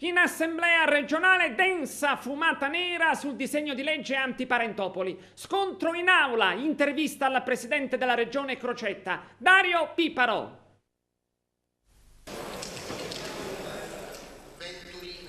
In assemblea regionale densa fumata nera sul disegno di legge antiparentopoli. Scontro in aula, intervista al presidente della regione Crocetta, Dario Piparo.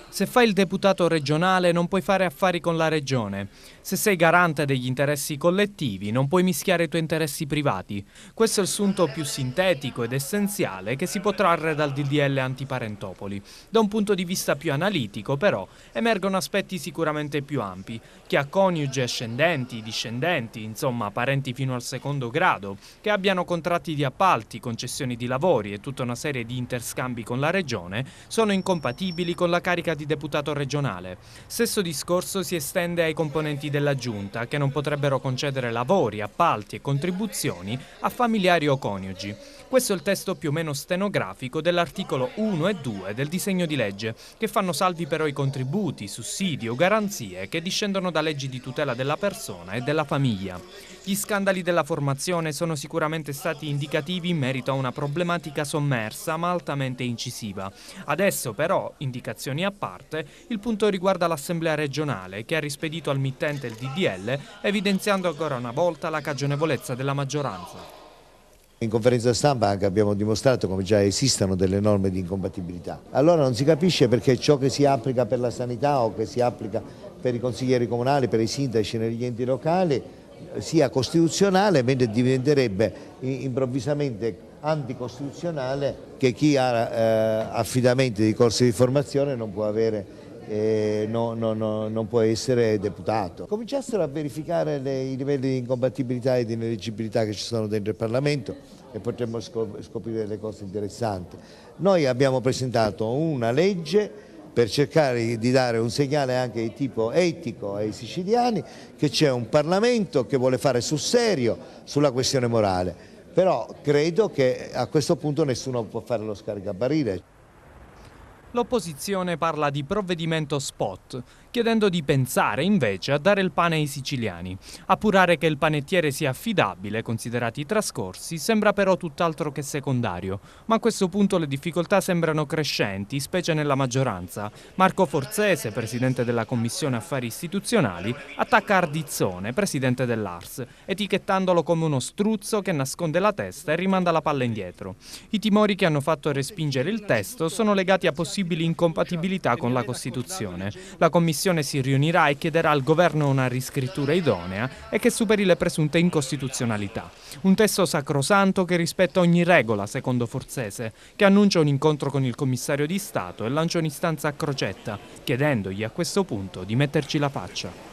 Se fai il deputato regionale non puoi fare affari con la regione. Se sei garante degli interessi collettivi non puoi mischiare i tuoi interessi privati. Questo è il sunto più sintetico ed essenziale che si può trarre dal DDL antiparentopoli. Da un punto di vista più analitico, però, emergono aspetti sicuramente più ampi. Chi ha coniugi ascendenti, discendenti, insomma parenti fino al secondo grado, che abbiano contratti di appalti, concessioni di lavori e tutta una serie di interscambi con la regione, sono incompatibili con la carica di deputato regionale. Stesso discorso si estende ai componenti della giunta, che non potrebbero concedere lavori, appalti e contribuzioni a familiari o coniugi. Questo è il testo più o meno stenografico dell'articolo 1 e 2 del disegno di legge, che fanno salvi però i contributi, sussidi o garanzie che discendono da leggi di tutela della persona e della famiglia. Gli scandali della formazione sono sicuramente stati indicativi in merito a una problematica sommersa ma altamente incisiva. Adesso però, indicazioni a parte, il punto riguarda l'Assemblea regionale che ha rispedito al mittente il DDL evidenziando ancora una volta la cagionevolezza della maggioranza. In conferenza stampa anche abbiamo dimostrato come già esistano delle norme di incompatibilità. Allora non si capisce perché ciò che si applica per la sanità o che si applica per i consiglieri comunali, per i sindaci negli enti locali sia costituzionale, mentre diventerebbe improvvisamente anticostituzionale che chi ha affidamenti di corsi di formazione non può avere non può essere deputato. Cominciassero a verificare i livelli di incompatibilità e di ineleggibilità che ci sono dentro il Parlamento e potremmo scoprire delle cose interessanti. Noi abbiamo presentato una legge per cercare di dare un segnale anche di tipo etico ai siciliani che c'è un Parlamento che vuole fare sul serio sulla questione morale, però credo che a questo punto nessuno può fare lo scaricabarile. L'opposizione parla di provvedimento spot, chiedendo di pensare invece a dare il pane ai siciliani. Appurare che il panettiere sia affidabile, considerati i trascorsi, sembra però tutt'altro che secondario. Ma a questo punto le difficoltà sembrano crescenti, specie nella maggioranza. Marco Forzese, presidente della Commissione Affari Istituzionali, attacca Ardizzone, presidente dell'Ars, etichettandolo come uno struzzo che nasconde la testa e rimanda la palla indietro. I timori che hanno fatto respingere il testo sono legati a possibili incompatibilità con la Costituzione. La Commissione si riunirà e chiederà al Governo una riscrittura idonea e che superi le presunte incostituzionalità. Un testo sacrosanto che rispetta ogni regola, secondo Forzese, che annuncia un incontro con il commissario di Stato e lancia un'istanza a Crocetta, chiedendogli a questo punto di metterci la faccia.